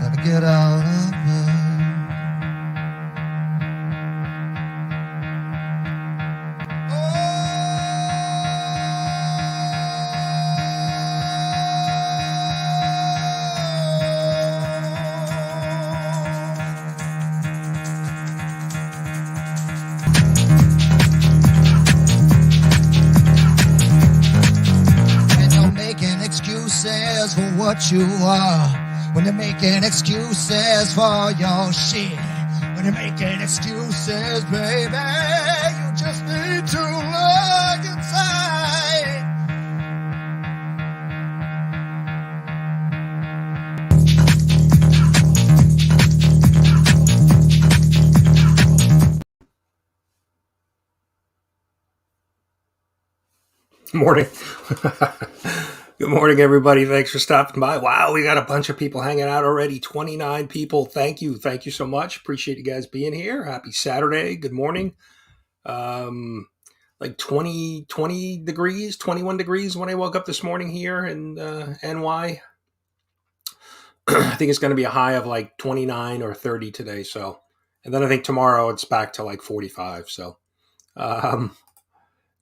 Gotta get out of bed. When you're making excuses for what you are, when you're making excuses for your shit, when you're making excuses, baby, you just need to look inside. Morning. Good morning, everybody. Thanks for stopping by. Wow, we got a bunch of people hanging out already. 29 people. Thank you. Thank you so much. Appreciate you guys being here. Happy Saturday. Good morning. Like 20 degrees, 21 degrees when I woke up this morning here in NY. I think it's going to be a high of like 29 or 30 today. So, and then I think tomorrow it's back to like 45. So,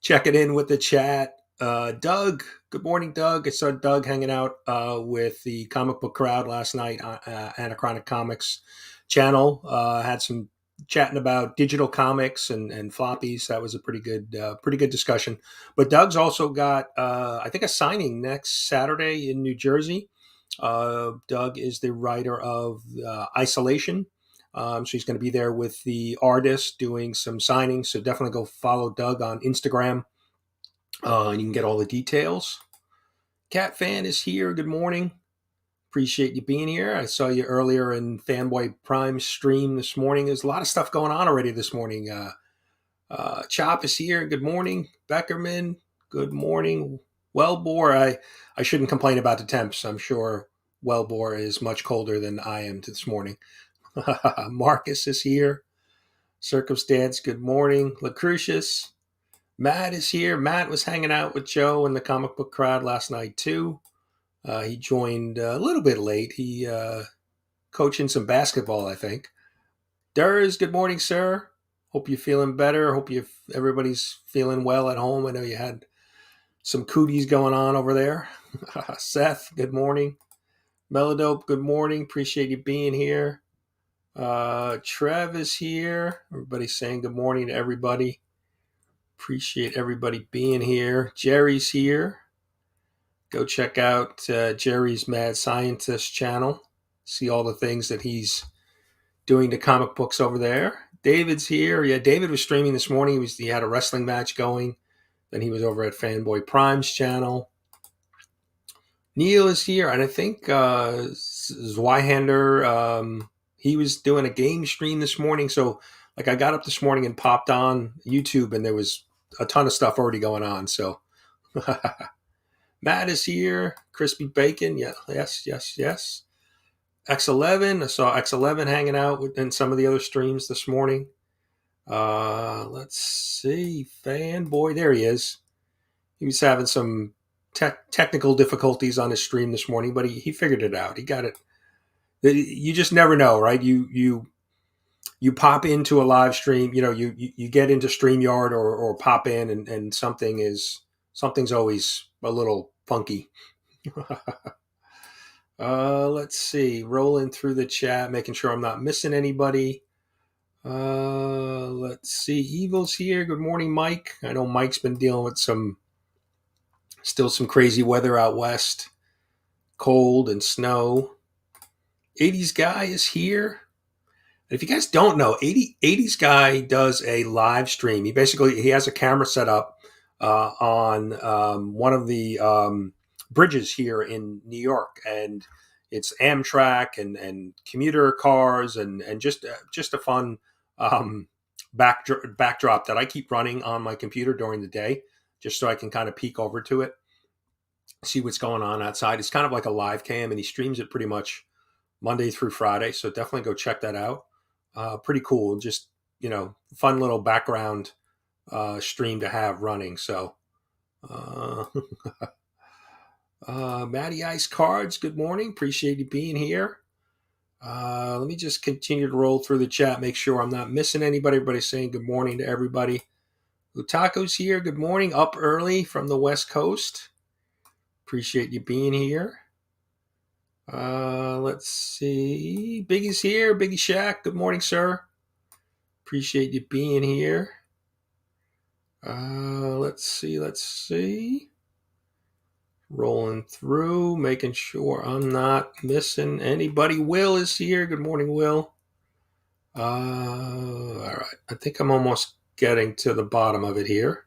checking in with the chat. Doug, good morning, Doug. I saw Doug hanging out with the comic book crowd last night on Anachronic Comics channel. Had some chatting about digital comics and floppies. That was a pretty good discussion. But Doug's also got, I think, a signing next Saturday in New Jersey. Doug is the writer of Isolation. So he's going to be there with the artist doing some signings. So definitely go follow Doug on Instagram. And you can get all the details. Cat Fan is here. Good morning. Appreciate you being here. I saw you earlier in Fanboy Prime stream this morning. There's a lot of stuff going on already this morning. Chop is here. Good morning. Beckerman. Good morning. Wellbore. I shouldn't complain about the temps. I'm sure Wellbore is much colder than I am this morning. Marcus is here. Circumstance. Good morning. Lucretius. Matt is here. Matt was hanging out with Joe and the comic book crowd last night too. He joined a little bit late. He coaching some basketball, I think. Durs, good morning, sir. Hope you're feeling better. Hope everybody's feeling well at home. I know you had some cooties going on over there. Seth, good morning. Melodope, good morning. Appreciate you being here. Trev is here. Everybody's saying good morning to everybody. Appreciate everybody being here. Jerry's here. Go check out Jerry's Mad Scientist channel. See all the things that he's doing to comic books over there. David's here. Yeah, David was streaming this morning. He had a wrestling match going. Then he was over at Fanboy Prime's channel. Neil is here. And I think Zweihander, he was doing a game stream this morning. So like I got up this morning and popped on YouTube and there was a ton of stuff already going on. So Matt is here. Crispy Bacon. Yeah, yes. X11. I saw X11 hanging out in some of the other streams this morning. Let's see. Fanboy. There he is. He was having some technical difficulties on his stream this morning, but he figured it out. He got it. You just never know, right? You pop into a live stream, you get into StreamYard or pop in and something's always a little funky. Let's see. Rolling through the chat, making sure I'm not missing anybody. Let's see. Evil's here. Good morning, Mike. I know Mike's been dealing with some crazy weather out west. Cold and snow. 80s Guy is here. If you guys don't know, 80s Guy does a live stream. He has a camera set up on one of the bridges here in New York, and it's Amtrak and commuter cars and just a fun backdrop that I keep running on my computer during the day, just so I can kind of peek over to it, see what's going on outside. It's kind of like a live cam, and he streams it pretty much Monday through Friday. So definitely go check that out. Pretty cool. Just, fun little background stream to have running. So, Matty Ice Cards, good morning. Appreciate you being here. Let me just continue to roll through the chat, make sure I'm not missing anybody. Everybody's saying good morning to everybody. Utako's here. Good morning. Up early from the West Coast. Appreciate you being here. Let's see. Biggie's here. Biggie Shack. Good morning, sir. Appreciate you being here. Let's see. Rolling through, making sure I'm not missing anybody. Will is here. Good morning, Will. All right. I think I'm almost getting to the bottom of it here.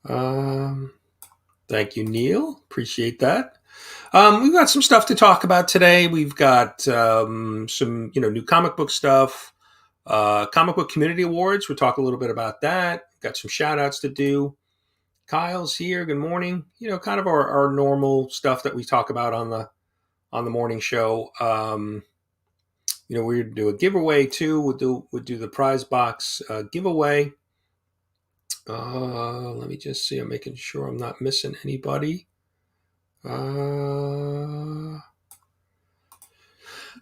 Thank you, Neil. Appreciate that. We've got some stuff to talk about today. We've got some, new comic book stuff. Comic Book Community Awards. We'll talk a little bit about that. Got some shout outs to do. Kyle's here. Good morning. Kind of our normal stuff that we talk about on the morning show. We're gonna do a giveaway too. We'll do the prize box giveaway. Let me just see. I'm making sure I'm not missing anybody. I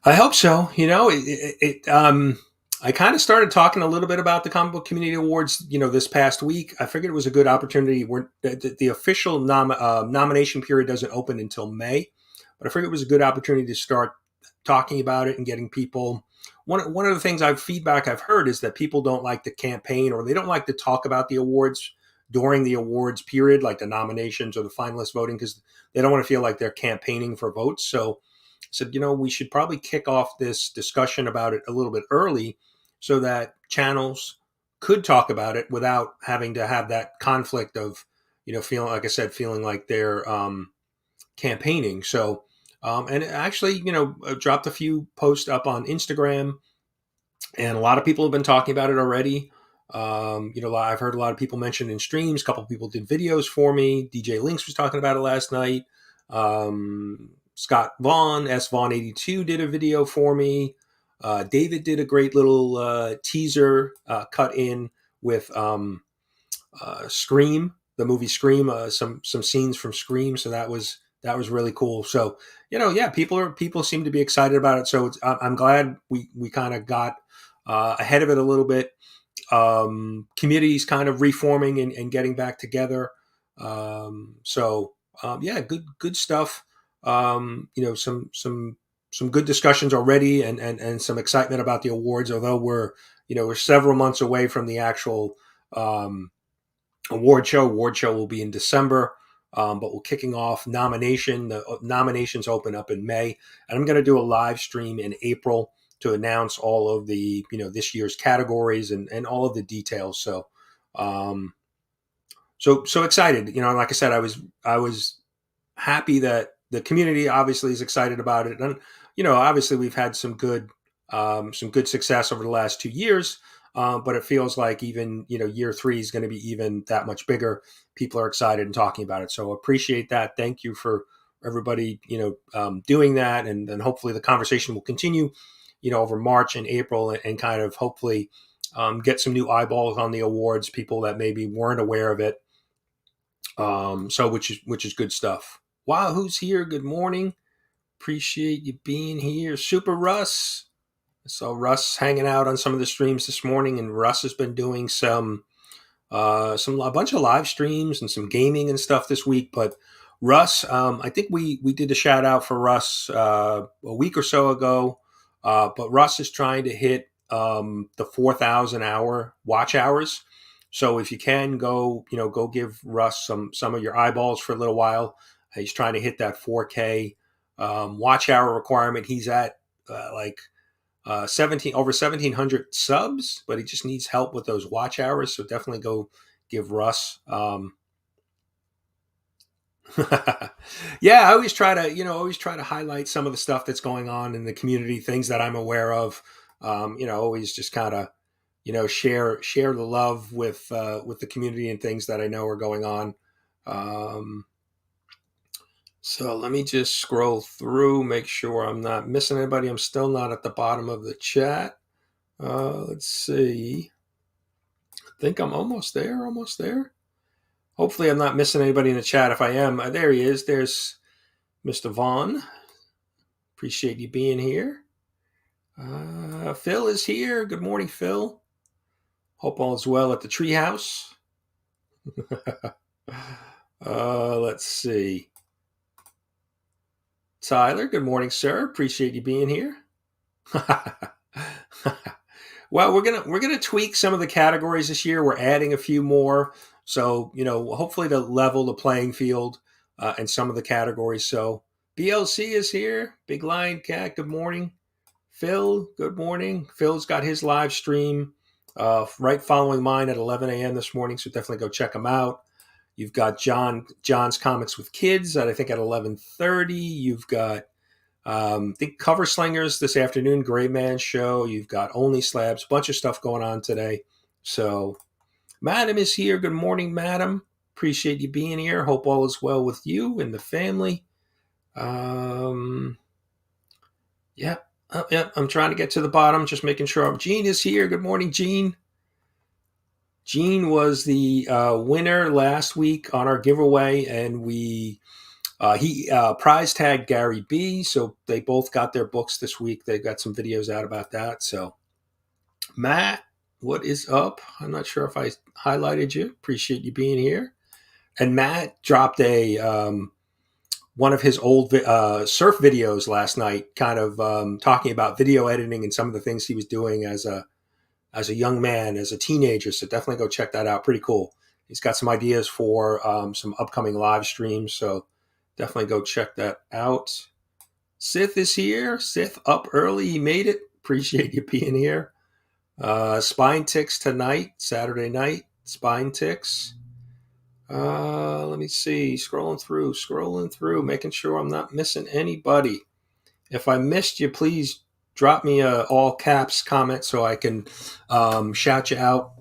hope so. I kind of started talking a little bit about the Comic Book Community Awards, this past week. I figured it was a good opportunity. The official nomination period doesn't open until May, but I figured it was a good opportunity to start talking about it and getting people. One of the feedback I've heard is that people don't like the campaign, or they don't like to talk about the awards during the awards period, like the nominations or the finalist voting, because they don't want to feel like they're campaigning for votes. So we should probably kick off this discussion about it a little bit early, so that channels could talk about it without having to have that conflict of, feeling like they're campaigning. So, and actually, I dropped a few posts up on Instagram, and a lot of people have been talking about it already. I've heard a lot of people mention in streams. A couple of people did videos for me. DJ Links was talking about it last night. Scott Vaughn, SVaughn82, did a video for me. David did a great little teaser cut in with Scream, the movie Scream, some scenes from Scream. So that was really cool. So people seem to be excited about it. So I'm glad we kind of got ahead of it a little bit. Communities kind of reforming and getting back together. Good stuff. Some good discussions already, and some excitement about the awards. Although we're several months away from the actual award show. Award show will be in December, but we're kicking off nomination. The nominations open up in May, and I'm going to do a live stream in April to announce all of the this year's categories and all of the details. So so excited. Like I said, I was happy that the community obviously is excited about it, and obviously we've had some good success over the last 2 years, but it feels like even year 3 is going to be even that much bigger. People are excited and talking about it, so appreciate that. Thank you for everybody doing that, and hopefully the conversation will continue over March and April, and kind of hopefully get some new eyeballs on the awards, people that maybe weren't aware of it. Which is good stuff. Wow, who's here? Good morning. Appreciate you being here. Super Russ. I saw Russ hanging out on some of the streams this morning, and Russ has been doing a bunch of live streams and some gaming and stuff this week. But Russ, I think we did a shout out for Russ a week or so ago. But Russ is trying to hit the 4,000 hour watch hours. So if you can go give Russ some of your eyeballs for a little while. He's trying to hit that 4K watch hour requirement. He's at over 1,700 subs, but he just needs help with those watch hours. So definitely go give Russ. Yeah, I always try to highlight some of the stuff that's going on in the community, things that I'm aware of. Always just kind of share the love with the community and things that I know are going on. So let me just scroll through, make sure I'm not missing anybody. I'm still not at the bottom of the chat. Let's see. I think I'm almost there. Hopefully I'm not missing anybody in the chat. If I am, there he is. There's Mr. Vaughn. Appreciate you being here. Phil is here. Good morning, Phil. Hope all is well at the treehouse. Let's see. Tyler, good morning, sir. Appreciate you being here. Well, we're gonna tweak some of the categories this year. We're adding a few more, so hopefully to level the playing field in some of the categories. So BLC is here. Big Lion Cat. Good morning. Phil, good morning. Phil's got his live stream right following mine at 11 a.m. this morning, so definitely go check him out. You've got John's Comics with Kids at I think at 11:30. You've got I think Cover Slingers this afternoon, Gray Man Show. You've got Only Slabs, bunch of stuff going on today. So Madam is here. Good morning, Madam. Appreciate you being here. Hope all is well with you and the family. Yeah. Oh, yeah, I'm trying to get to the bottom, just making sure. Gene is here. Good morning, Gene. Gene was the winner last week on our giveaway, and he prize tagged Gary B. So they both got their books this week. They got some videos out about that. So Matt, what is up? I'm not sure if I highlighted you. Appreciate you being here. And Matt dropped one of his old surf videos last night, kind of talking about video editing and some of the things he was doing as a young man, as a teenager. So definitely go check that out. Pretty cool. He's got some ideas for some upcoming live streams. So definitely go check that out. Sith is here. Sith up early. He made it. Appreciate you being here. Spine Ticks tonight, Saturday night. Spine Ticks. Let me see. Scrolling through, making sure I'm not missing anybody. If I missed you, please drop me a all caps comment so I can shout you out.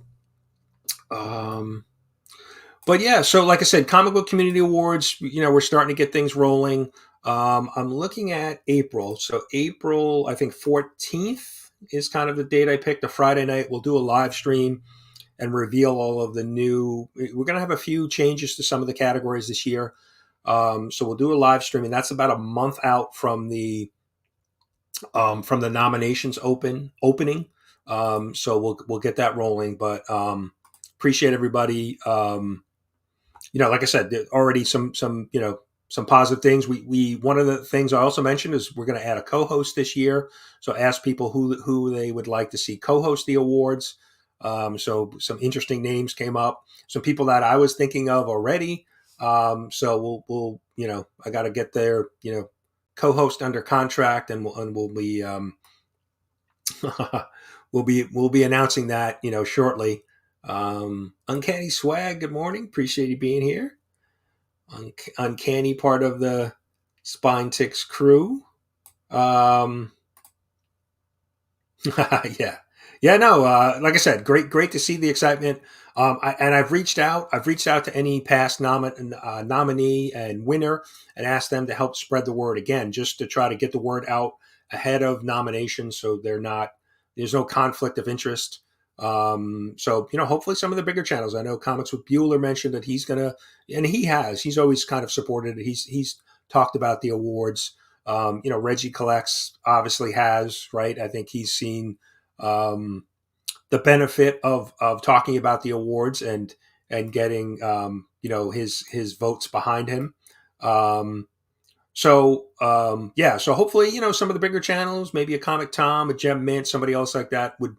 But yeah, so like I said, Comic Book Community Awards, we're starting to get things rolling. I'm looking at April. So April, I think 14th is kind of the date I picked, a Friday night. We'll do a live stream and reveal all of the new. We're going to have a few changes to some of the categories this year. So we'll do a live stream, and that's about a month out from the nominations opening. So we'll get that rolling. But appreciate everybody. Like I said, there already some positive things. We one of the things I also mentioned is we're going to add a co-host this year. So ask people who they would like to see co-host the awards. So some interesting names came up. Some people that I was thinking of already. So we'll I got to get their co-host under contract, and we'll be we'll be announcing that shortly. Uncanny Swag, good morning. Appreciate you being here. Uncanny part of the Spine Ticks crew. Yeah. No, like I said, great to see the excitement. I've reached out to any past nominee and winner and asked them to help spread the word again, just to try to get the word out ahead of nominations, so there's no conflict of interest. So hopefully some of the bigger channels. I know Comics with Bueller mentioned that he's always kind of supported it. He's talked about the awards. Reggie Collects obviously has, right? I think he's seen the benefit of talking about the awards and getting his votes behind him. So hopefully some of the bigger channels, maybe a Comic Tom, a Gem Mint, somebody else like that would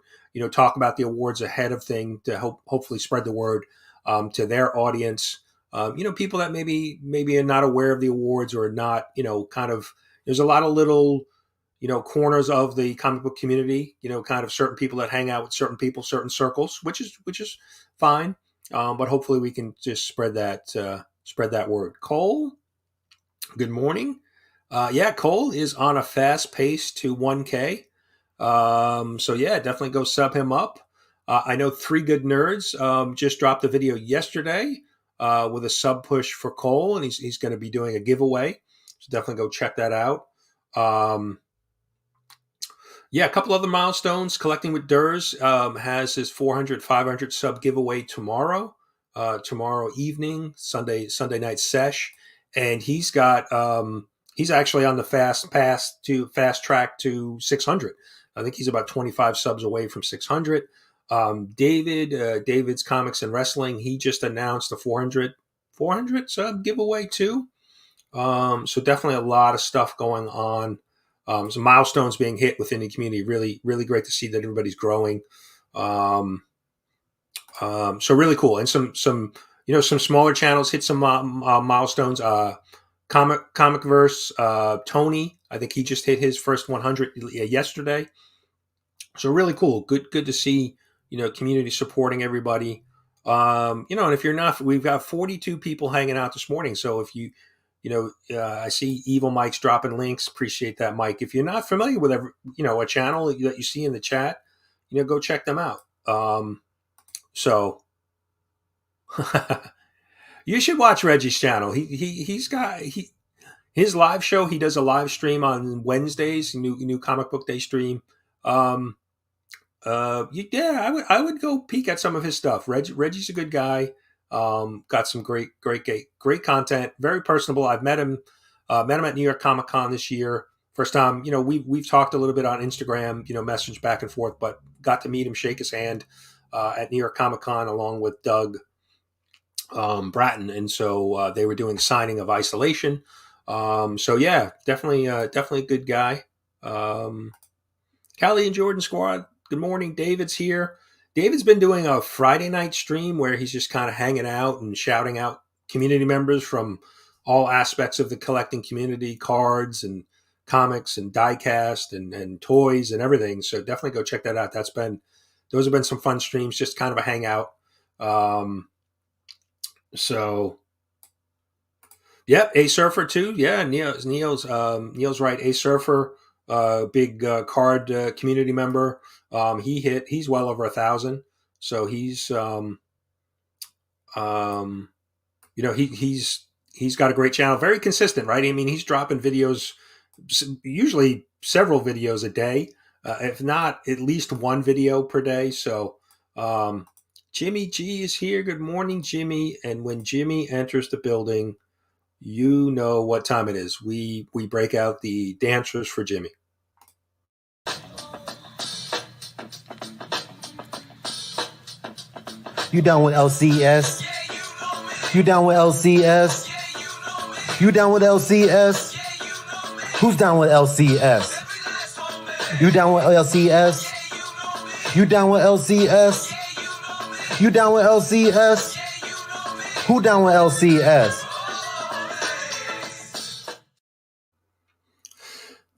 talk about the awards ahead of thing to hopefully spread the word to their audience. People that maybe are not aware of the awards or not kind of, there's a lot of little corners of the comic book community, kind of certain people that hang out with certain people, certain circles, which is fine. But hopefully we can just spread that word. Cole, good morning. Cole is on a fast pace to 1K. So yeah, definitely go sub him up. I know Three Good Nerds just dropped a video yesterday with a sub push for Cole, and he's going to be doing a giveaway. So definitely go check that out. A couple other milestones. Collecting with Durs has his 400-500 sub giveaway tomorrow evening, Sunday night sesh, and he's got he's actually on the fast track to 600. I think he's about 25 subs away from 600. David's Comics and Wrestling, he just announced a 400 sub giveaway too. So definitely a lot of stuff going on. Some milestones being hit within the community. Really, really great to see that everybody's growing. So really cool. And some some smaller channels hit some milestones. Comic Verse, Tony, I think he just hit his first 100 yesterday. So really cool. Good to see community supporting everybody. And if you're not, we've got 42 people hanging out this morning. So if I see Evil Mike's dropping links. Appreciate that, Mike. If you're not familiar with a channel that you see in the chat, go check them out. So you should watch Reggie's channel. He's got his live show. He does a live stream on Wednesdays. New comic book day stream. I would go peek at some of his stuff. Reggie's a good guy. Got some great content. Very personable. I've met him at New York Comic Con this year. First time, we've talked a little bit on Instagram, message back and forth, but got to meet him, shake his hand at New York Comic Con along with Doug Bratton, and so they were doing signing of Isolation. So yeah, definitely a good guy. Callie and Jordan Squad. Good morning. David's here. David's been doing a Friday night stream where he's just kind of hanging out and shouting out community members from all aspects of the collecting community, cards and comics and diecast and toys and everything. So definitely go check that out. Those have been some fun streams, just kind of a hangout. So yep, A Surfer too. Yeah, Neil's right. A Surfer, big card community member. He's well over 1,000. So he's he's got a great channel, very consistent, right? I mean, he's dropping videos, usually several videos a day, if not at least one video per day. So Jimmy G is here. Good morning, Jimmy. And when Jimmy enters the building, you know what time it is. We break out the dancers for Jimmy. You down with LCS? You down with LCS? You down with LCS? Who's down with LCS? You down with LCS? You down with LCS? You down with LCS? Who down with LCS?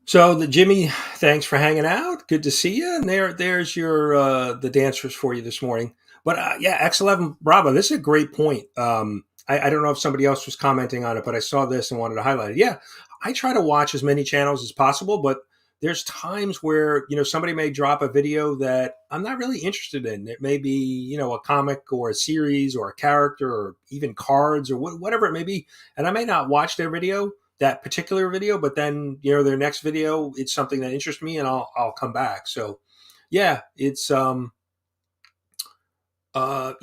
So the Jimmy, thanks for hanging out. Good to see you. And there's your the dancers for you this morning. But X11 Bravo, this is a great point. I don't know if somebody else was commenting on it, but I saw this and wanted to highlight it. Yeah, I try to watch as many channels as possible, but there's times where, somebody may drop a video that I'm not really interested in. It may be, a comic or a series or a character or even cards or whatever it may be. And I may not watch their video, that particular video, but then, their next video, it's something that interests me and I'll come back. So yeah, it's, I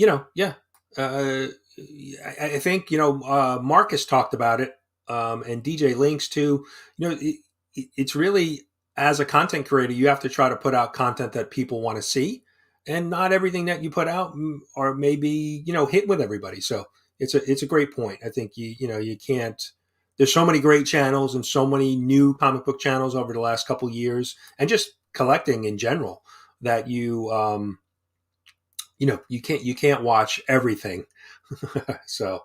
think, Marcus talked about it, and DJ Links too. It's really, as a content creator, you have to try to put out content that people want to see, and not everything that you put out or maybe, hit with everybody. So it's a great point. I think you can't, there's so many great channels and so many new comic book channels over the last couple of years, and just collecting in general, that you can't watch everything. So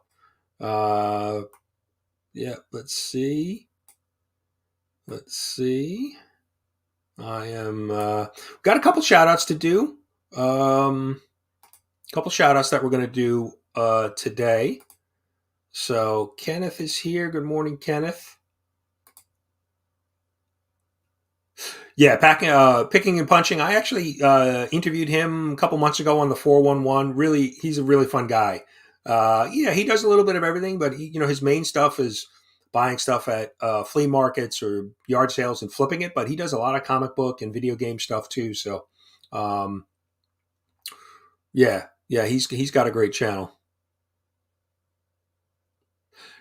let's see. I am got a couple shout outs to do. Couple shout outs that we're going to do today. So Kenneth is here. Good morning, Kenneth. Yeah, picking and punching. I actually interviewed him a couple months ago on the 411. Really, he's a really fun guy. He does a little bit of everything, but his main stuff is buying stuff at flea markets or yard sales and flipping it. But he does a lot of comic book and video game stuff too. So, he's got a great channel.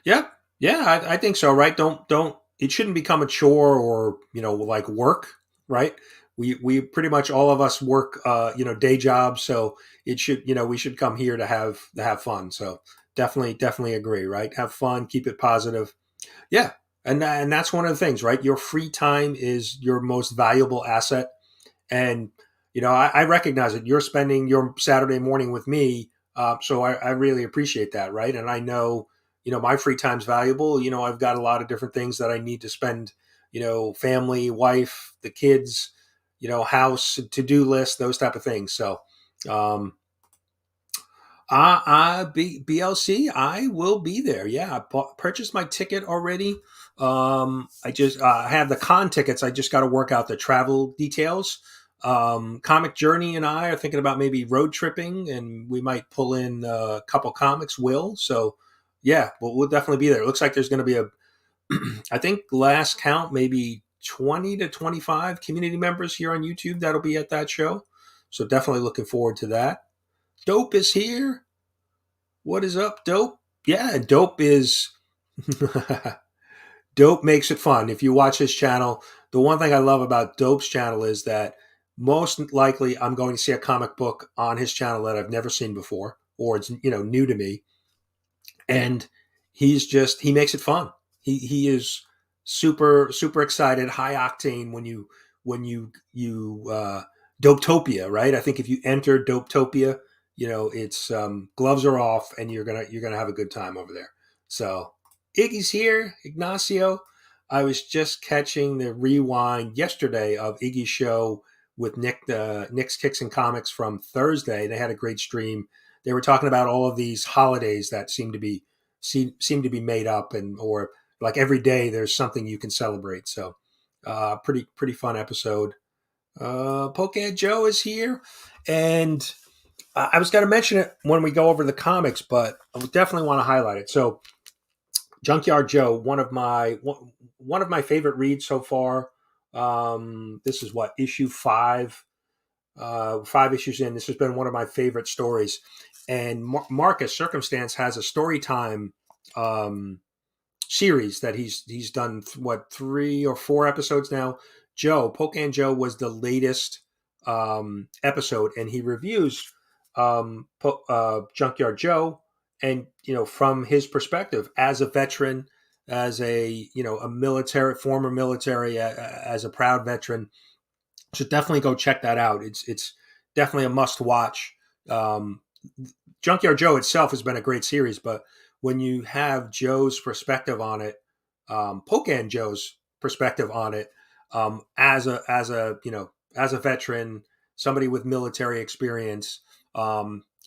Yeah, I think so. Right? Don't. It shouldn't become a chore or like work. right? We pretty much all of us work, day jobs. So it should, we should come here to have fun. So definitely agree, right? Have fun, keep it positive. Yeah. And that's one of the things, right? Your free time is your most valuable asset. And, I recognize it. You're spending your Saturday morning with me. So I really appreciate that. Right. And I know, my free time's valuable. I've got a lot of different things that I need to spend, family, wife, the kids, house, to-do list, those type of things. So, BLC, I will be there. Yeah, I purchased my ticket already. I just have the con tickets. I just got to work out the travel details. Comic Journey and I are thinking about maybe road tripping, and we might pull in a couple comics. So yeah, we'll definitely be there. It looks like there's going to be I think last count, maybe 20 to 25 community members here on YouTube that'll be at that show. So definitely looking forward to that. Dope is here. What is up, Dope? Yeah, Dope is Dope makes it fun. If you watch his channel, the one thing I love about Dope's channel is that most likely I'm going to see a comic book on his channel that I've never seen before, or it's new to me. And he makes it fun. He is super excited, high octane when you Dopetopia, right? I think if you enter Dopetopia, it's gloves are off and you're gonna have a good time over there. So Iggy's here, Ignacio. I was just catching the rewind yesterday of Iggy's show with Nick's Kicks and Comics from Thursday. They had a great stream. They were talking about all of these holidays that seem to be made up, or like every day there's something you can celebrate. So pretty fun episode. Pokehead Joe is here, and I was going to mention it when we go over the comics, but I would definitely want to highlight it. So Junkyard Joe, one of my favorite reads so far. This is issue 5. 5 issues in. This has been one of my favorite stories. And Marcus Circumstance has a story time series that he's done 3 or 4 episodes now. Pokehead Joe was the latest episode, and he reviews Junkyard Joe, and from his perspective as a veteran, as a former military, as a proud veteran. So definitely go check that out. It's definitely a must watch. Junkyard Joe itself has been a great series, but when you have Joe's perspective on it, Pokehead Joe's perspective on it, as a veteran, somebody with military experience,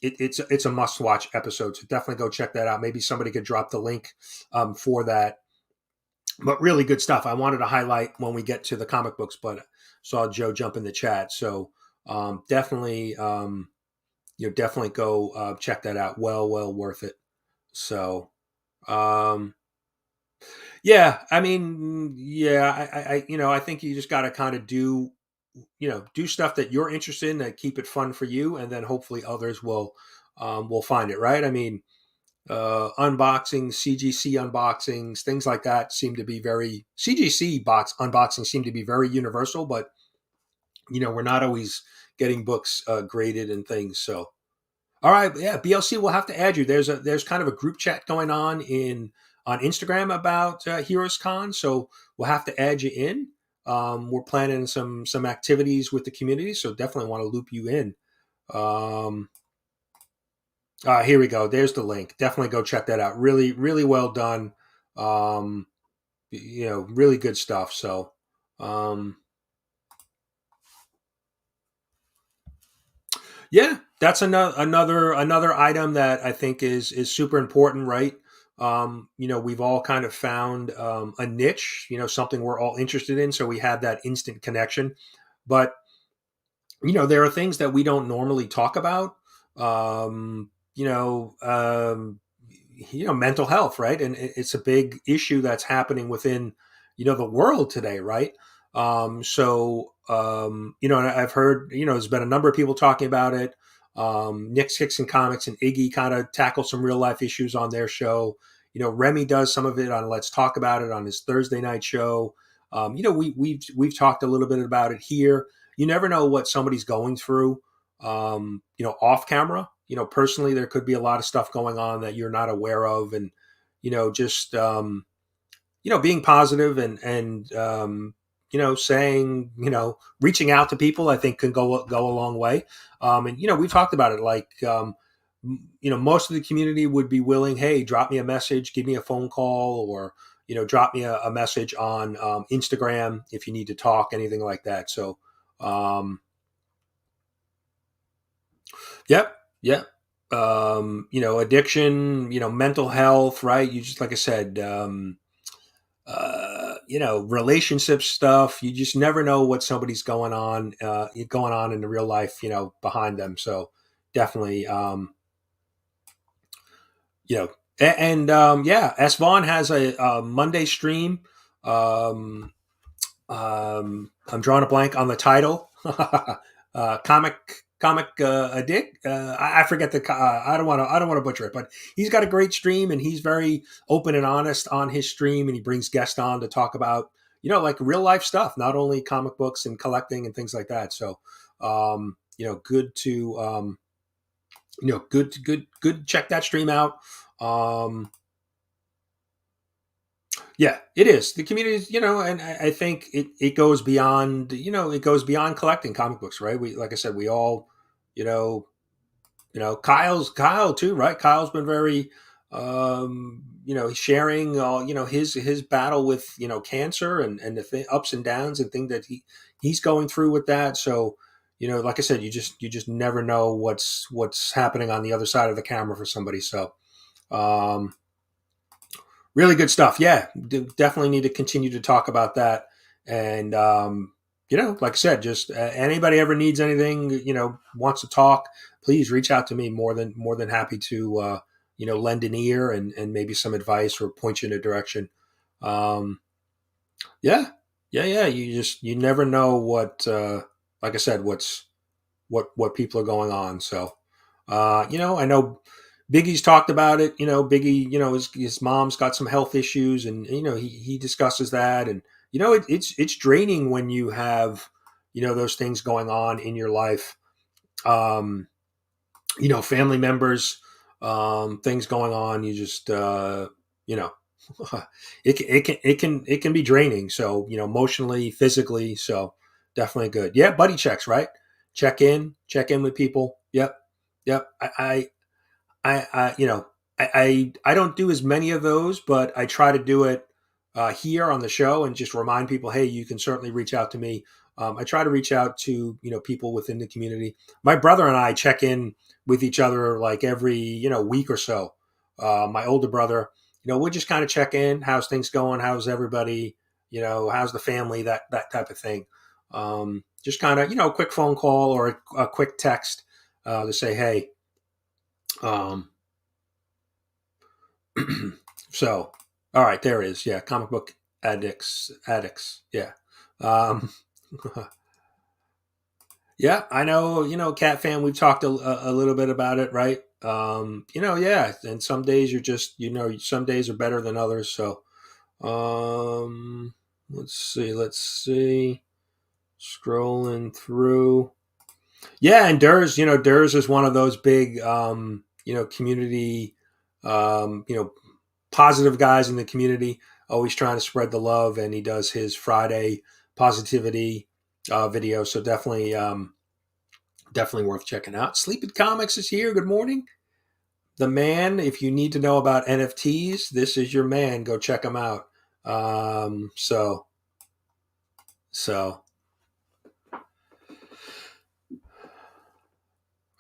it's a must watch episode. So definitely go check that out. Maybe somebody could drop the link for that. But really good stuff. I wanted to highlight when we get to the comic books, but saw Joe jump in the chat. So definitely go check that out. Well worth it. So yeah, I mean, yeah, I think you just got to kind of do stuff that you're interested in, that keep it fun for you, and then hopefully others will find it, right? I mean, unboxing, CGC unboxings, things like that seem to be very unboxing seem to be very universal, but we're not always getting books graded and things. So, all right, yeah, BLC, we'll have to add you. There's kind of a group chat going on Instagram about Heroes Con, so we'll have to add you in. We're planning some activities with the community, so definitely want to loop you in. Here we go. There's the link. Definitely go check that out. Really, really well done. Really good stuff. So, yeah, that's another item that I think is super important, right? We've all kind of found a niche, something we're all interested in, so we have that instant connection. But there are things that we don't normally talk about. Mental health, right? And it's a big issue that's happening within, the world today, right? And I've heard, there's been a number of people talking about it. Nick's Kicks and Comics and Iggy kind of tackle some real life issues on their show. Remy does some of it on Let's Talk About It on his Thursday night show. we've talked a little bit about it here. You never know what somebody's going through, off camera. Personally, there could be a lot of stuff going on that you're not aware of, and just being positive and saying, reaching out to people, I think can go a long way. And we've talked about it, like, most of the community would be willing, hey, drop me a message, give me a phone call, or, drop me a message on Instagram if you need to talk, anything like that. So, yep. Yep. Addiction, mental health, right? You just, like I said, relationship stuff. You just never know what somebody's going on in the real life, behind them. So definitely, S. Vaughn has a Monday stream. I'm drawing a blank on the title. Comic addict. I forget the. I don't want to butcher it, but he's got a great stream, and he's very open and honest on his stream, and he brings guests on to talk about like real life stuff, not only comic books and collecting and things like that. So, good to good check that stream out. Yeah, it is. The community is, and I think it goes beyond, collecting comic books, right? Like I said, we all, Kyle too, right? Kyle's been very, sharing all, his battle with, cancer and the ups and downs and things that he's going through with that. So, like I said, you just never know what's happening on the other side of the camera for somebody. So, really good stuff. Yeah, definitely need to continue to talk about that. And like I said, just anybody ever needs anything, wants to talk, please reach out to me. More than happy to lend an ear and maybe some advice or point you in a direction. Yeah. You never know what like I said, what people are going on. So I know Biggie's talked about it. Biggie, his mom's got some health issues, and he discusses that, and it's draining when you have those things going on in your life. Family members, things going on. You just it can be draining. So emotionally, physically. So definitely good. Yeah, buddy checks, right? Check in with people. Yep. I don't do as many of those, but I try to do it here on the show and just remind people, hey, you can certainly reach out to me. I try to reach out to people within the community. My brother and I check in with each other like every week or so. My older brother, we'll just kind of check in. How's things going? How's everybody? How's the family? That type of thing. Just kind of a quick phone call or a quick text to say, hey. So, all right, there it is. Yeah, comic book addicts. Yeah. Yeah, I know, Cat Fan, we've talked a little bit about it, right? Yeah, and some days you're just, some days are better than others. So, let's see. Scrolling through. Yeah, and Durs is one of those big, community, positive guys in the community, always trying to spread the love, and he does his Friday positivity video. So definitely worth checking out. Sleeping Comics is here. Good morning. The man, if you need to know about NFTs, this is your man. Go check him out. So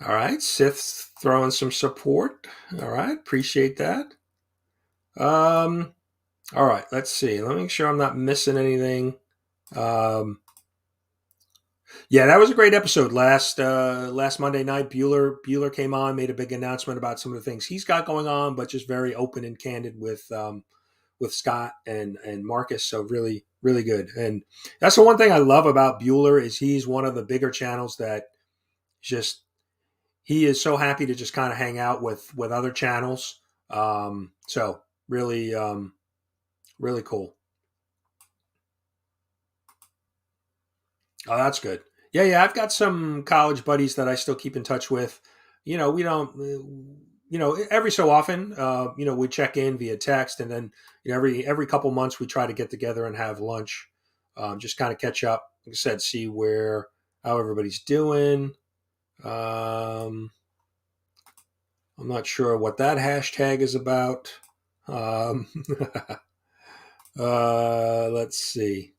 all right, Sith's throwing some support. All right, appreciate that. All right, let's see. Let me make sure I'm not missing anything. Yeah, that was a great episode last Monday night. Bueller came on, made a big announcement about some of the things he's got going on, but just very open and candid with Scott and Marcus. So really, really good. And that's the one thing I love about Bueller is he's one of the bigger channels that just he is so happy to just kind of hang out with other channels. So really, really cool. Oh, that's good. Yeah. I've got some college buddies that I still keep in touch with. We don't, every so often, we check in via text, and then every couple months we try to get together and have lunch, just kind of catch up. Like I said, see how everybody's doing. Um, I'm not sure what that hashtag is about. Um, let's see.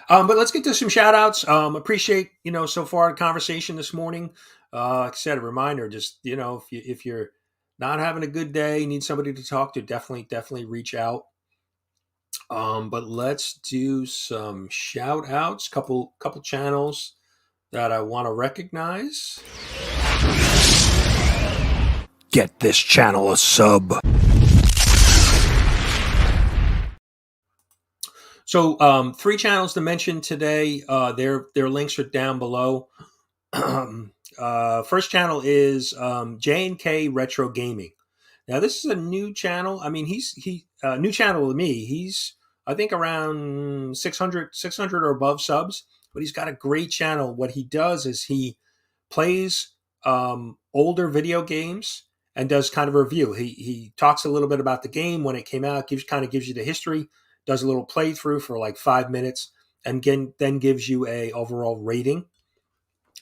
But let's get to some shout outs. Appreciate, so far the conversation this morning. Like I said, a reminder, just, if you're not having a good day, need somebody to talk to, definitely reach out. But let's do some shout outs, couple channels that I want to recognize. Get this channel a sub. So, 3 channels to mention today. Their links are down below. First channel is J+K Retro Gaming. Now, this is a new channel. I mean, he's new channel to me. He's, I think, around 600 or above subs, but he's got a great channel. What he does is he plays older video games and does kind of a review. He talks a little bit about the game when it came out, gives you the history, does a little playthrough for like 5 minutes, and then gives you a overall rating.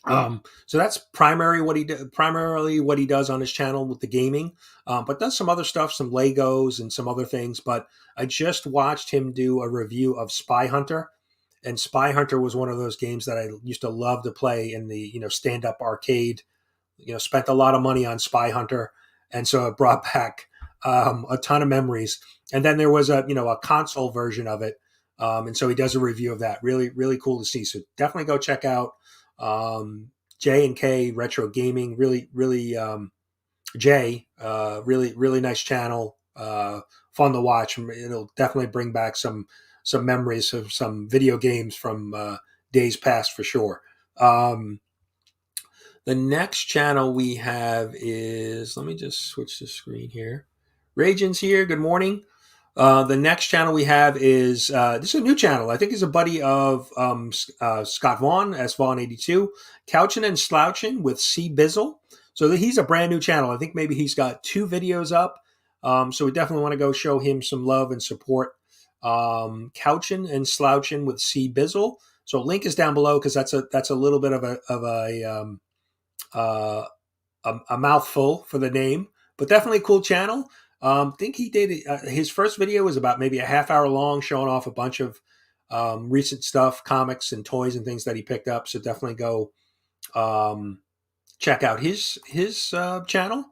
So that's primarily what he does on his channel with the gaming, but does some other stuff, some Legos and some other things. But I just watched him do a review of Spy Hunter, and Spy Hunter was one of those games that I used to love to play in the stand up arcade. Spent a lot of money on Spy Hunter, and so it brought back a ton of memories. And then there was a console version of it, and so he does a review of that. Really really cool to see. So definitely go check out J+K Retro Gaming. Really really nice channel. Fun to watch. It'll definitely bring back some memories of some video games from days past for sure. The next channel we have is, let me just switch the screen here. Rajan's here. Good morning. The next channel we have is this is a new channel. I think he's a buddy of Scott Vaughn, SVaughn82, Couchin and Slouchin with CBizzle. So he's a brand new channel. I think maybe he's got 2 videos up. So we definitely want to go show him some love and support. Couchin and Slouchin with CBizzle. So link is down below because that's a little bit of a mouthful for the name, but definitely a cool channel. I think he did his first video was about maybe a half hour long, showing off a bunch of recent stuff, comics and toys and things that he picked up. So definitely go check out his channel.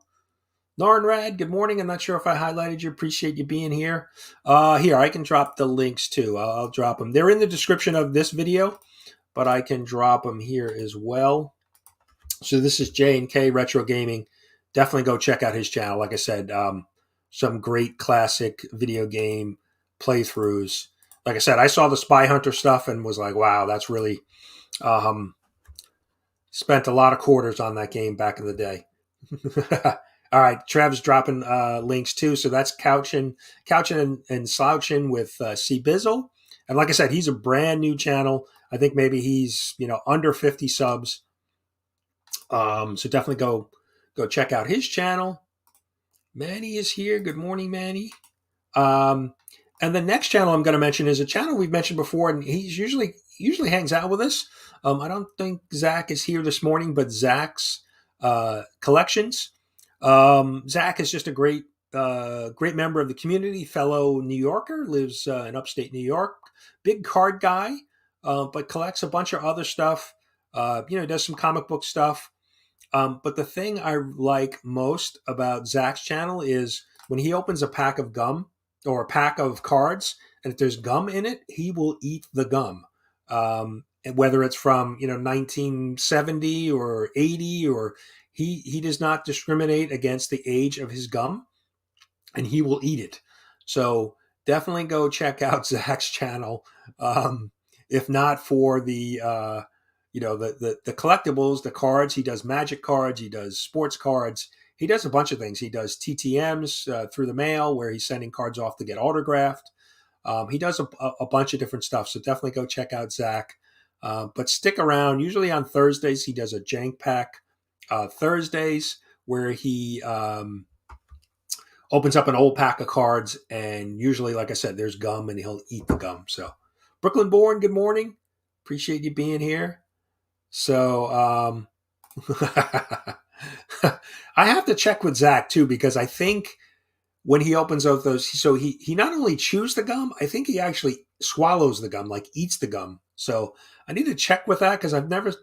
Lauren Rad, good morning. I'm not sure if I highlighted you. Appreciate you being here. Here, I can drop the links too. I'll drop them. They're in the description of this video, but I can drop them here as well. So this is J+K Retro Gaming. Definitely go check out his channel. Like I said, some great classic video game playthroughs. Like I said, I saw the Spy Hunter stuff and was like, wow, that's really spent a lot of quarters on that game back in the day. All right, Trev's dropping links too. So that's Couchin and Slouchin with CBizzle. And like I said, he's a brand new channel. I think maybe he's under 50 subs. So definitely go check out his channel. Manny is here. Good morning, Manny. And the next channel I'm going to mention is a channel we've mentioned before, and he's usually hangs out with us. I don't think Zach is here this morning, but Zach's collections. Zach is just a great member of the community, fellow New Yorker, lives in upstate New York. Big card guy, but collects a bunch of other stuff. Does some comic book stuff. But the thing I like most about Zach's channel is when he opens a pack of gum or a pack of cards, and if there's gum in it, he will eat the gum. And whether it's from 1970 or 80, or he does not discriminate against the age of his gum, and he will eat it. So definitely go check out Zach's channel. If not for the the collectibles, the cards. He does magic cards. He does sports cards. He does a bunch of things. He does TTMs through the mail where he's sending cards off to get autographed. He does a bunch of different stuff. So definitely go check out Zach. But stick around. Usually on Thursdays, he does a Jank Pack Thursdays where he opens up an old pack of cards. And usually, like I said, there's gum and he'll eat the gum. So, Brooklyn Born, good morning. Appreciate you being here. So, I have to check with Zach too, because I think when he opens out those, so he not only chews the gum, I think he actually swallows the gum, like eats the gum. So I need to check with that because I've never,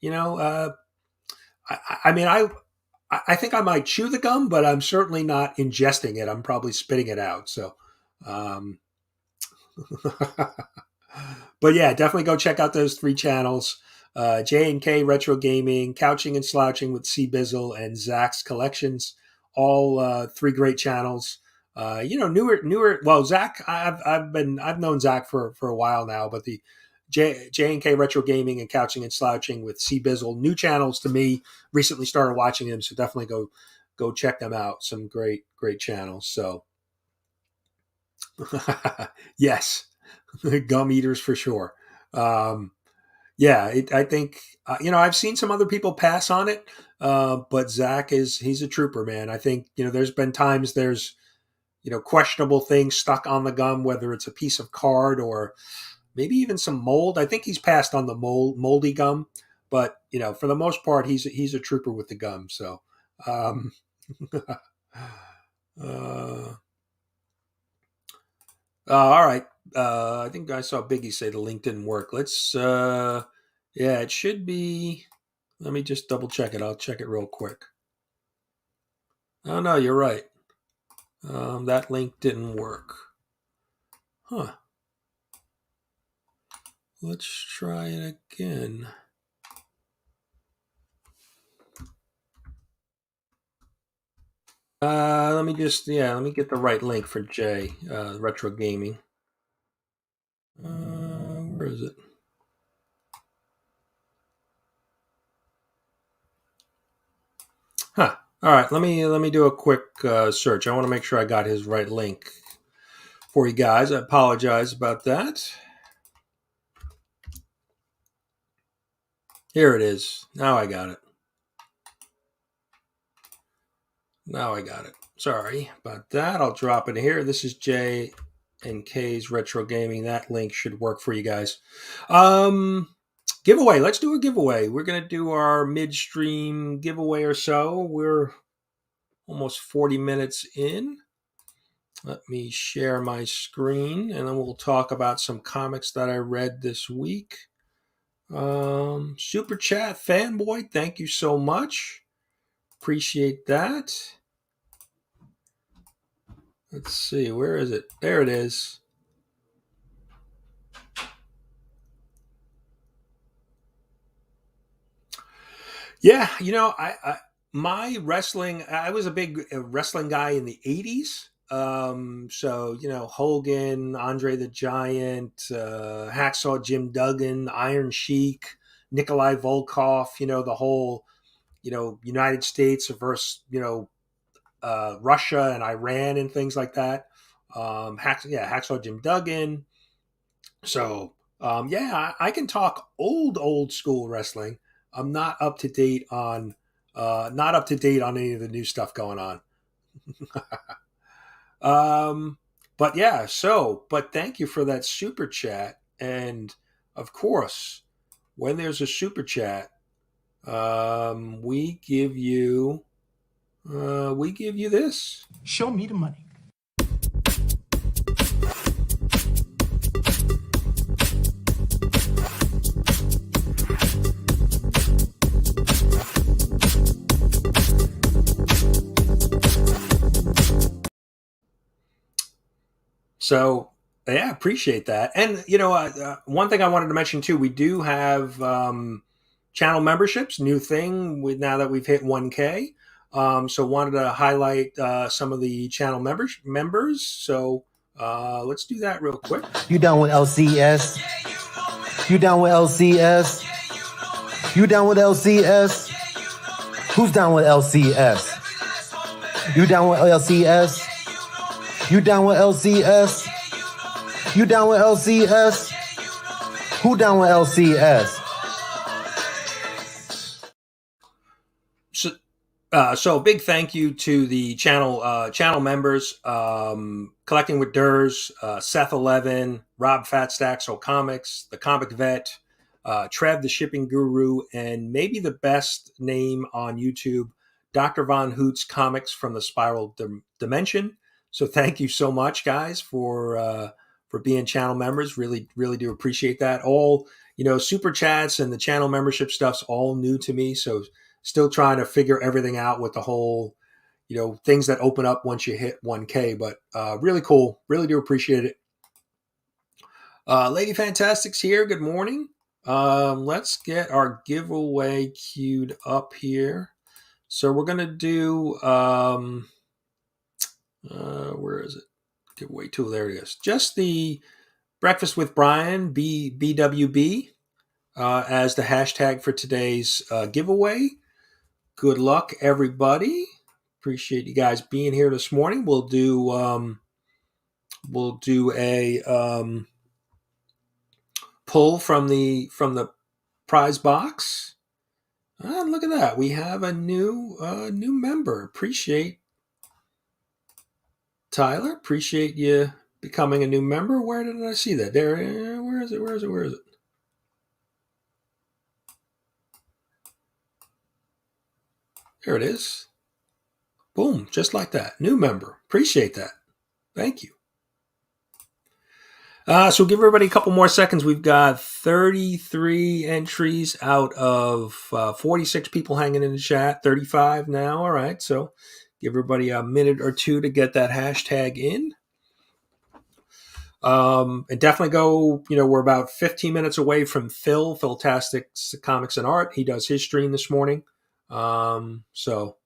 I mean, I think I might chew the gum, but I'm certainly not ingesting it. I'm probably spitting it out. So, but yeah, definitely go check out those 3 channels. J+K Retro Gaming, Couchin and Slouchin with CBizzle, and Zach's Collections, all 3 great channels. Newer. Well, Zach, I've known Zach for a while now, but the J+K Retro Gaming and Couchin and Slouchin with CBizzle, new channels to me. Recently started watching them, so definitely go check them out. Some great channels. So yes, gum eaters for sure. I think, I've seen some other people pass on it, but Zach he's a trooper, man. I think, there's been times there's, questionable things stuck on the gum, whether it's a piece of card or maybe even some mold. I think he's passed on the moldy gum, but, for the most part, he's a trooper with the gum. So, all right. I think I saw Biggie say the link didn't work. Let's, it should be. Let me just double check it. I'll check it real quick. Oh, no, you're right. That link didn't work. Huh. Let's try it again. Let me get the right link for J, Retro Gaming. Where is it? Huh. All right, let me do a quick search. I want to make sure I got his right link for you guys. I apologize about that. Here it is. Now I got it. Sorry about that. I'll drop it here. This is J+K's Retro Gaming. That link should work for you guys. Giveaway. Let's do a giveaway. We're going to do our midstream giveaway or so. We're almost 40 minutes in. Let me share my screen, and then we'll talk about some comics that I read this week. Super Chat Fanboy, thank you so much. Appreciate that. Let's see, where is it? There it is. Yeah, I was a big wrestling guy in the 80s. So, Hogan, Andre the Giant, Hacksaw Jim Duggan, Iron Sheik, Nikolai Volkov, the whole, United States versus, Russia and Iran and things like that. Hacksaw Jim Duggan. So, I can talk old school wrestling. I'm not up to date on any of the new stuff going on. But thank you for that super chat. And of course, when there's a super chat, we give you this. Show me the money. So, yeah, appreciate that. And, one thing I wanted to mention, too, we do have channel memberships, new thing now that we've hit 1K. So wanted to highlight some of the channel members. So let's do that real quick. You down with LCS? You down with LCS? You down with LCS? Who's down with LCS? You down with LCS? You down with LCS? You down with LCS? Who down with LCS? So big thank you to the channel members, Collecting with Durs, Seth 11, Rob Fatstack, So Comics, the Comic Vet, Trev the Shipping Guru, and maybe the best name on YouTube, Dr. Von Hoot's Comics from the Spiral Dimension. So thank you so much, guys, for being channel members. Really, really do appreciate that. All super chats and the channel membership stuff's all new to me, so still trying to figure everything out with the whole, things that open up once you hit 1K, but really cool. Really do appreciate it. Lady Fantastic's here. Good morning. Let's get our giveaway queued up here. So we're going to do, where is it? Giveaway tool. There it is. Just the Breakfast with Brian, BWB, as the hashtag for today's giveaway. Good luck, everybody. Appreciate you guys being here this morning. We'll do a pull from the prize box. Look at that. We have a new member. Appreciate Tyler. Appreciate you becoming a new member. Where did I see that? There. Where is it? There it is. Boom, just like that. New member. Appreciate that. Thank you. So give everybody a couple more seconds. We've got 33 entries out of 46 people hanging in the chat. 35 now. All right. So give everybody a minute or two to get that hashtag in. And definitely go, we're about 15 minutes away from Philtastic Comics and Art. He does his stream this morning. So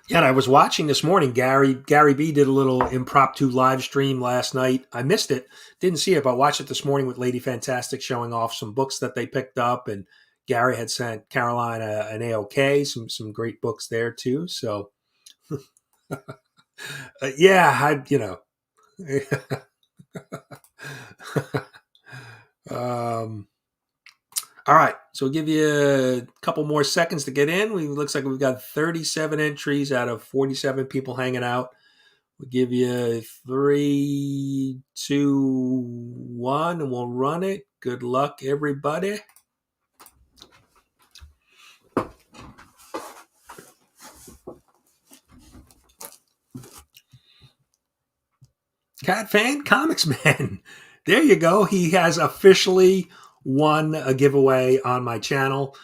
yeah, and I was watching this morning. Gary B did a little impromptu live stream last night. I missed it, didn't see it, but I watched it this morning with Lady Fantastic showing off some books that they picked up, and Gary had sent Caroline an AOK, some great books there too. So yeah, all right, so we'll give you a couple more seconds to get in. Looks like we've got 37 entries out of 47 people hanging out. We'll give you 3, 2, 1, and we'll run it. Good luck, everybody. Cat Fan Comics Man. There you go. He has officially won a giveaway on my channel.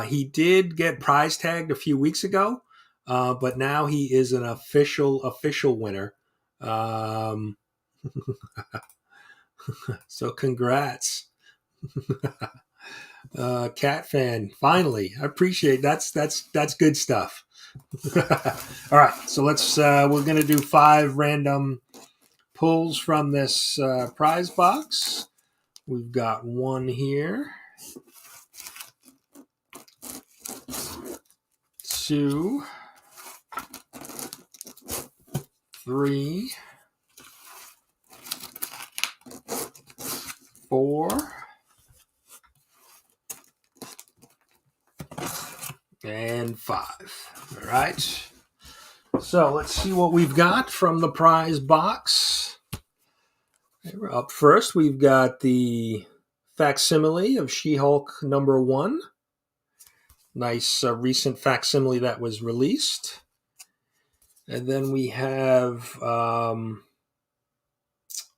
He did get prize tagged a few weeks ago, but now he is an official winner. So congrats. Cat Fan, finally. I appreciate that's good stuff. All right, so let's we're gonna do 5 random pulls from this prize box. We've got 1 here, 2, 3, 4, and 5. All right. So let's see what we've got from the prize box. Up first, we've got the facsimile of She-Hulk #1. Nice recent facsimile that was released. And then we have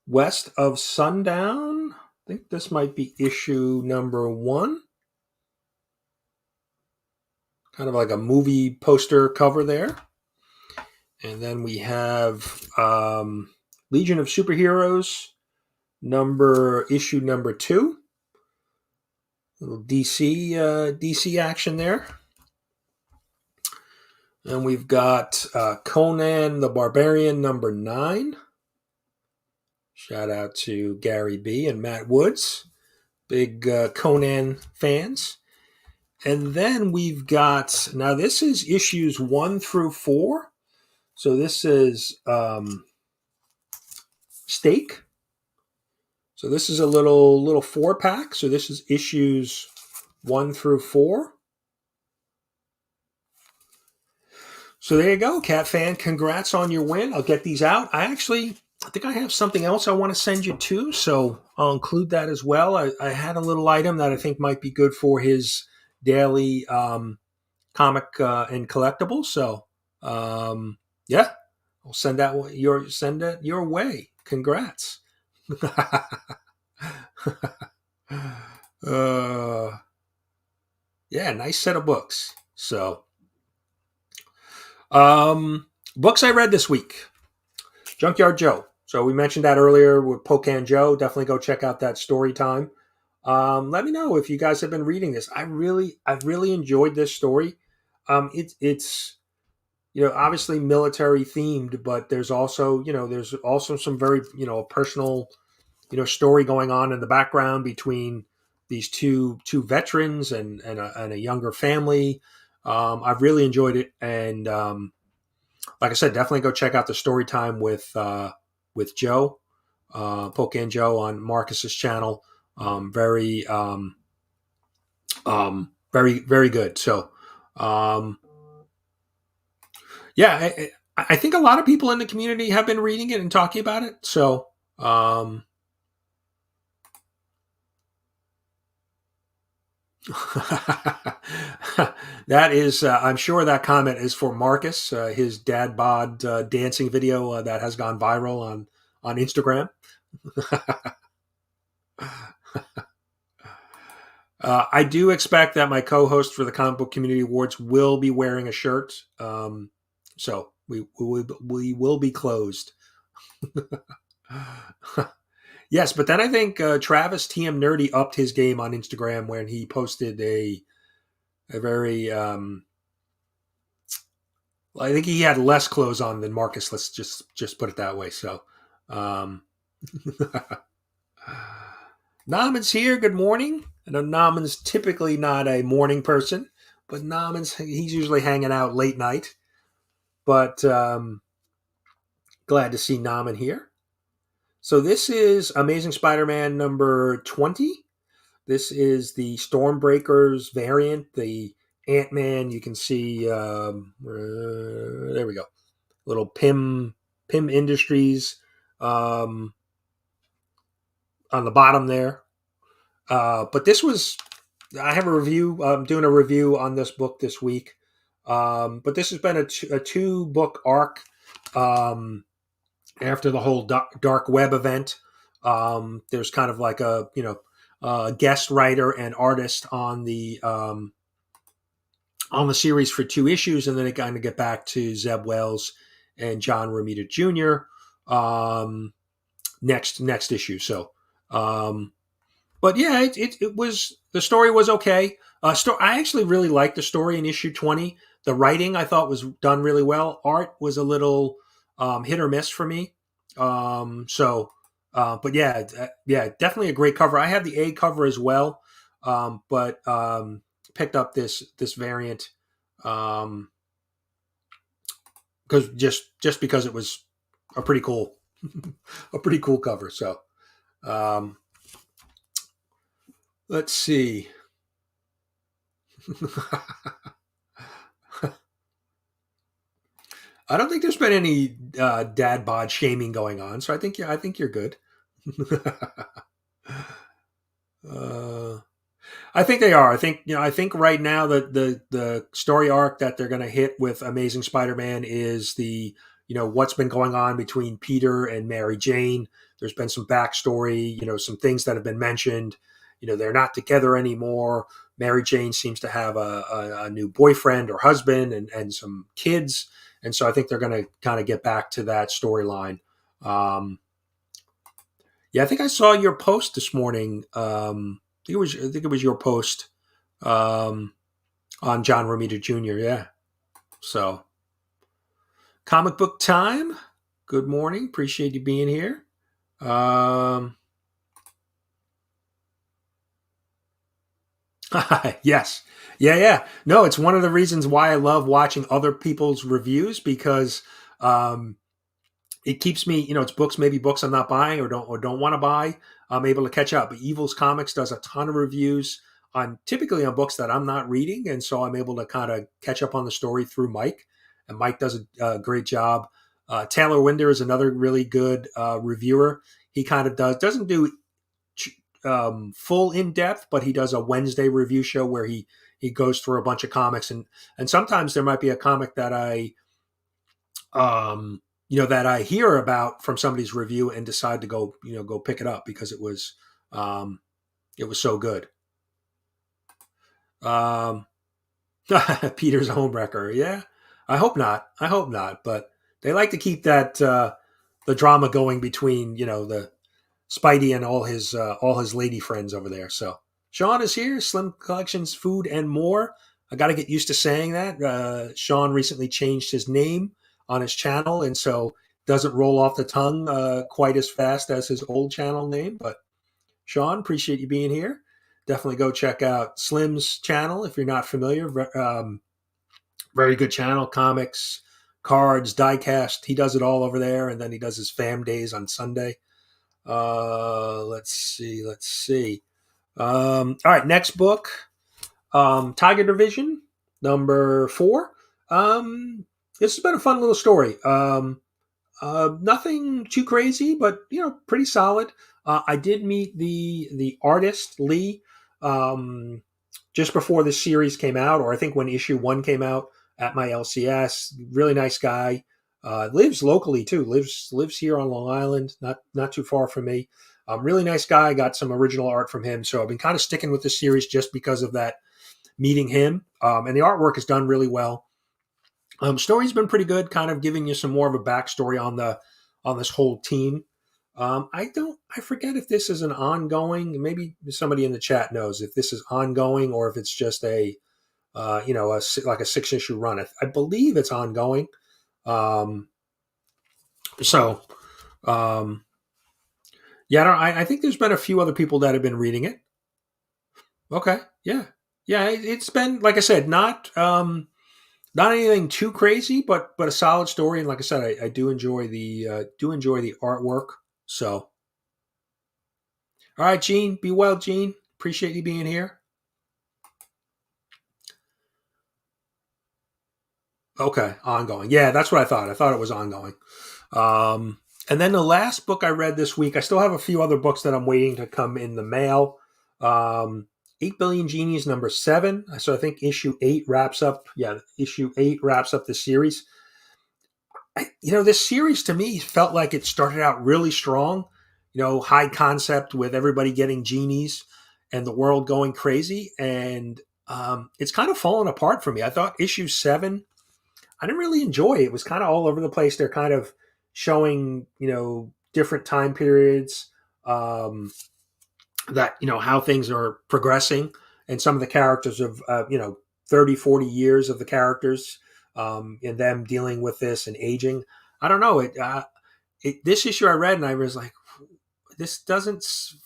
West of Sundown. I think this might be issue #1. Kind of like a movie poster cover there. And then we have Legion of Superheroes issue #2. Little DC action there. And we've got Conan the Barbarian #9. Shout out to Gary B and Matt Woods, big Conan fans. And then we've got, now this is issues 1 through 4. So this is Steak. So this is a little 4-pack. So this is issues 1 through 4. So there you go, Cat Fan. Congrats on your win. I'll get these out. I think I have something else I want to send you too, so I'll include that as well. I had a little item that I think might be good for his daily comic and collectibles. So yeah, I'll send that your way. Congrats. Yeah, nice set of books. So books I read this week. Junkyard Joe. So we mentioned that earlier with Pocan Joe. Definitely go check out that story time. Let me know if you guys have been reading this. I've really enjoyed this story. It's obviously military themed, but there's also some very personal story going on in the background between these two veterans and a younger family. I've really enjoyed it, and like I said, definitely go check out the story time with Joe, Pocan Joe on Marcus's channel. Very very good. So, yeah, I think a lot of people in the community have been reading it and talking about it. So, that is, I'm sure that comment is for Marcus, his dad bod dancing video that has gone viral on Instagram. I do expect that my co-host for the Comic Book Community Awards will be wearing a shirt. So we will be closed. Yes, but then I think Travis TM Nerdy upped his game on Instagram when he posted a very I think he had less clothes on than Marcus. Let's just put it that way. So, Naman's here. Good morning. I know Naman's typically not a morning person, but he's usually hanging out late night. But glad to see Naman here. So this is Amazing Spider-Man number 20. This is the Stormbreakers variant, the Ant-Man. You can see, there we go. Little Pym Industries on the bottom there. But this was, I have a review. I'm doing a review on this book this week. But this has been a 2-book arc after the whole dark web event. There's kind of like a guest writer and artist on the series for 2 issues, and then it kind of get back to Zeb Wells and John Romita Jr. Next issue. So, but yeah, it was, the story was okay. I actually really liked the story in issue 20. The writing I thought was done really well. Art was a little hit or miss for me. But yeah, definitely a great cover. I have the A cover as well, but picked up this variant because because it was a pretty cool cover. So let's see. I don't think there's been any dad bod shaming going on, so I think you're good. I think they are. I think right now that the story arc that they're going to hit with Amazing Spider-Man is the what's been going on between Peter and Mary Jane. There's been some backstory, some things that have been mentioned. They're not together anymore. Mary Jane seems to have a new boyfriend or husband and some kids. And so I think they're going to kind of get back to that storyline. Yeah, I think I saw your post this morning. I think it was your post on John Romita Jr. Yeah. So, comic book time. Good morning. Appreciate you being here. Yes. Yeah. No, it's one of the reasons why I love watching other people's reviews because um, it keeps me, it's books, maybe books I'm not buying or don't want to buy. I'm able to catch up. But Evils Comics does a ton of reviews on typically on books that I'm not reading, and so I'm able to kind of catch up on the story through Mike. And Mike does a great job. Taylor Winder is another really good reviewer. He kind of doesn't do full in depth, but he does a Wednesday review show where he goes through a bunch of comics, and sometimes there might be a comic that that I hear about from somebody's review and decide to go pick it up because um, it was so good. Um, Peter's a homewrecker. Yeah, I hope not. But they like to keep that the drama going between the Spidey and all his lady friends over there. So Sean is here. Slim Collections, Food and More. I got to get used to saying that. Sean recently changed his name on his channel, and so doesn't roll off the tongue quite as fast as his old channel name. But Sean, appreciate you being here. Definitely go check out Slim's channel if you're not familiar. Very good channel. Comics, cards, diecast. He does it all over there, and then he does his fam days on Sunday. Let's see. All right, next book, Tiger Division, number 4. This has been a fun little story. Nothing too crazy, but pretty solid. I did meet the artist Lee just before the series came out, or I think when issue 1 came out at my LCS. Really nice guy. Lives locally too. Lives here on Long Island, not too far from me. Really nice guy. Got some original art from him, so I've been kind of sticking with the series just because of that. Meeting him, and the artwork is done really well. Story's been pretty good, kind of giving you some more of a backstory on this whole team. I forget if this is an ongoing. Maybe somebody in the chat knows if this is ongoing or if it's just like a 6-issue run. I believe it's ongoing. So, yeah, I think there's been a few other people that have been reading it. Okay, yeah. It's been, like I said, not anything too crazy, but a solid story. And like I said, I do enjoy the artwork. So, all right, Gene, be well, Gene. Appreciate you being here. Okay, ongoing. Yeah, that's what I thought. I thought it was ongoing. And then the last book I read this week, I still have a few other books that I'm waiting to come in the mail. 8 Billion Genies number 7. So I think issue 8 wraps up. Yeah, issue 8 wraps up the series. This series to me felt like it started out really strong. High concept with everybody getting genies and the world going crazy. And it's kind of fallen apart for me. I thought issue 7, I didn't really enjoy it. It was kind of all over the place. They're kind of showing, different time periods. That how things are progressing, and some of the characters of 30 40 years of the characters, and them dealing with this and aging. I don't know this issue I read and I was like, this doesn't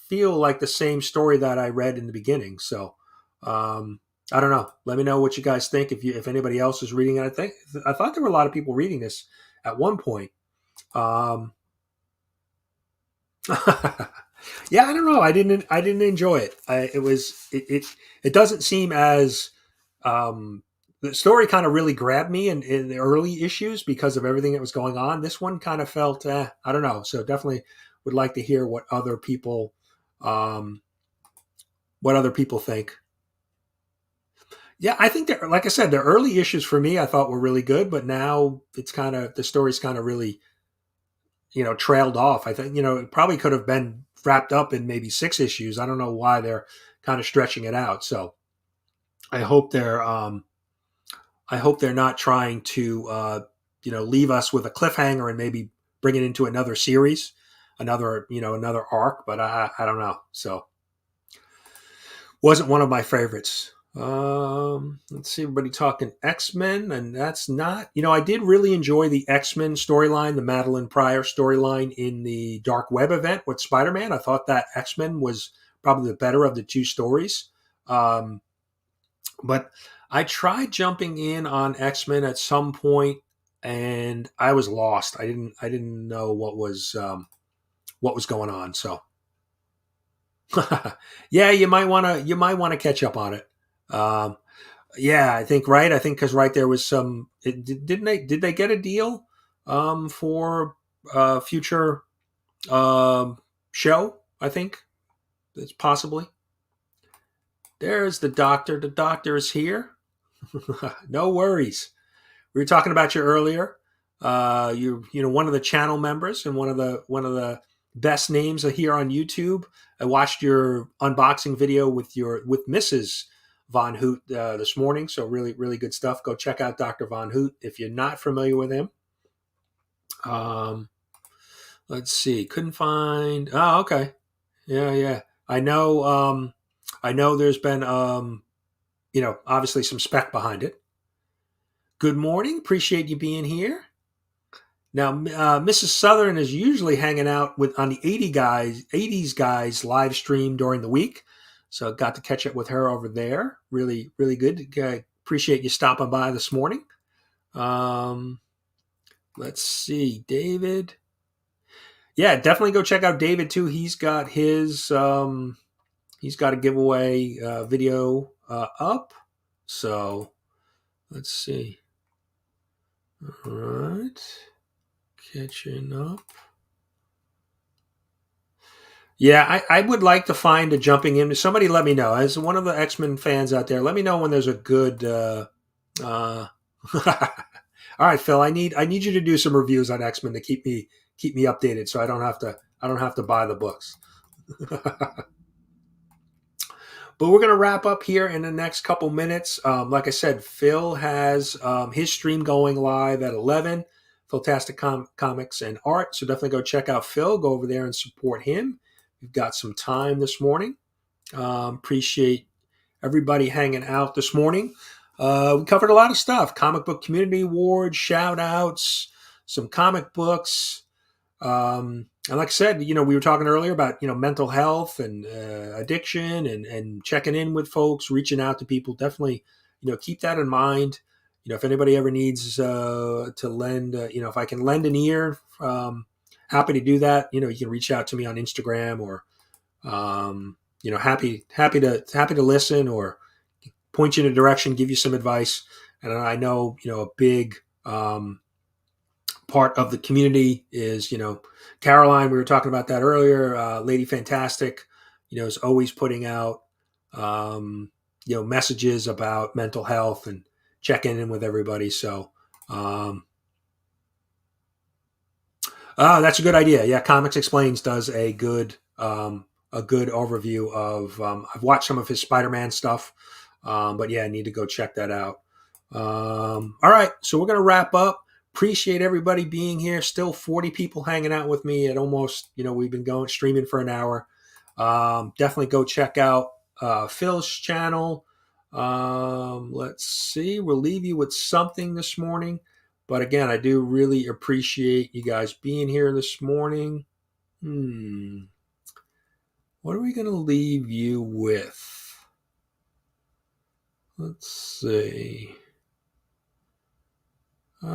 feel like the same story that I read in the beginning. So I don't know, let me know what you guys think if anybody else is reading it. I thought there were a lot of people reading this at one point. Yeah, I don't know. I didn't enjoy it. It doesn't seem as the story kind of really grabbed me in the early issues because of everything that was going on. This one kind of felt I don't know. So definitely would like to hear what other people think. Yeah, I think that, like I said, the early issues for me I thought were really good, but now it's kind of the story's kind of really trailed off. I think it probably could have been wrapped up in maybe 6 issues. I don't know why they're kind of stretching it out. So I hope they're not trying to leave us with a cliffhanger and maybe bring it into another series, another arc. But I don't know. So wasn't one of my favorites. Let's see, everybody talking X-Men, and that's not, I did really enjoy the X-Men storyline, the Madeline Pryor storyline in the Dark Web event with Spider-Man. I thought that X-Men was probably the better of the 2 stories. But I tried jumping in on X-Men at some point, and I was lost. I didn't know what was going on. So yeah, you might want to catch up on it. Um, yeah, I think right. I think because right there was some. Did they get a deal for future show? I think it's possibly. There's the doctor. The doctor is here. No worries. We were talking about you earlier. You know one of the channel members and one of the best names here on YouTube. I watched your unboxing video with Mrs. Von Hoot this morning, so really good stuff. Go check out Dr. Von Hoot if you're not familiar with him. Um, let's see. Couldn't find. Oh, okay. Yeah. I know. I know. There's been obviously some spec behind it. Good morning. Appreciate you being here. Now, Mrs. Southern is usually hanging out on the 80s guys live stream during the week. So got to catch up with her over there. Really good. Appreciate you stopping by this morning. Let's see, David. Yeah, definitely go check out David too. He's got a giveaway video up. So let's see. All right. Catching up. Yeah, I would like to find a jumping in. Somebody let me know. As one of the X-Men fans out there, let me know when there's a good. All right, Phil. I need you to do some reviews on X-Men to keep me updated, so I don't have to buy the books. But we're gonna wrap up here in the next couple minutes. Like I said, Phil has his stream going live at 11. Fantastic Comics and Art. So definitely go check out Phil. Go over there and support him. We've got some time this morning. Appreciate everybody hanging out this morning. We covered a lot of stuff. Comic Book Community Awards, shout outs, some comic books. And like I said, we were talking earlier about, mental health and addiction and checking in with folks, reaching out to people. Definitely, keep that in mind. If anybody ever needs to lend, if I can lend an ear, happy to do that. You can reach out to me on Instagram or, happy to listen or point you in a direction, give you some advice. And I know, a big part of the community is, Caroline, we were talking about that earlier, Lady Fantastic, is always putting out, messages about mental health and checking in with everybody. So, that's a good idea. Yeah. Comics Explains does a good overview of, I've watched some of his Spider-Man stuff. But yeah, I need to go check that out. All right. So we're going to wrap up. Appreciate everybody being here. Still 40 people hanging out with me at almost, we've been streaming for an hour. Definitely go check out Phil's channel. Let's see. We'll leave you with something this morning. But again, I do really appreciate you guys being here this morning. What are we going to leave you with? Let's see. I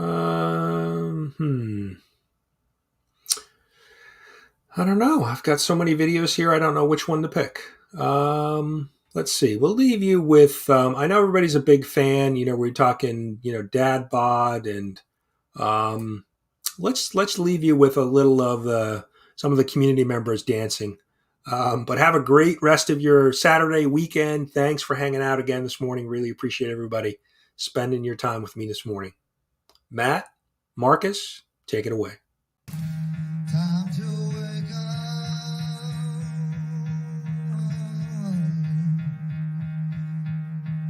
don't know. I've got so many videos here. I don't know which one to pick. Let's see. We'll leave you with, I know everybody's a big fan. We're talking, Dad Bod, and let's leave you with a little of some of the community members dancing. But have a great rest of your Saturday weekend. Thanks for hanging out again this morning. Really appreciate everybody spending your time with me this morning. Matt, Marcus, take it away. Time to wake up.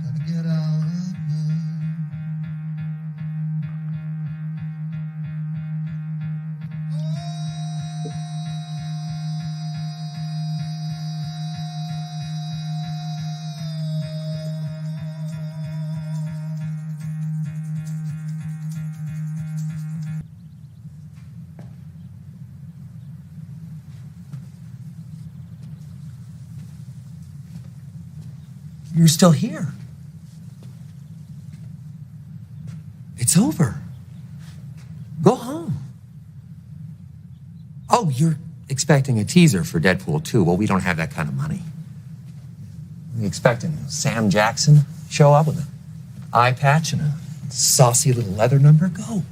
Gotta get out of bed. You're still here. over. Go home. Oh, you're expecting a teaser for Deadpool 2. Well, we don't have that kind of money. We're expecting Sam Jackson show up with an eye patch and a saucy little leather number. Go.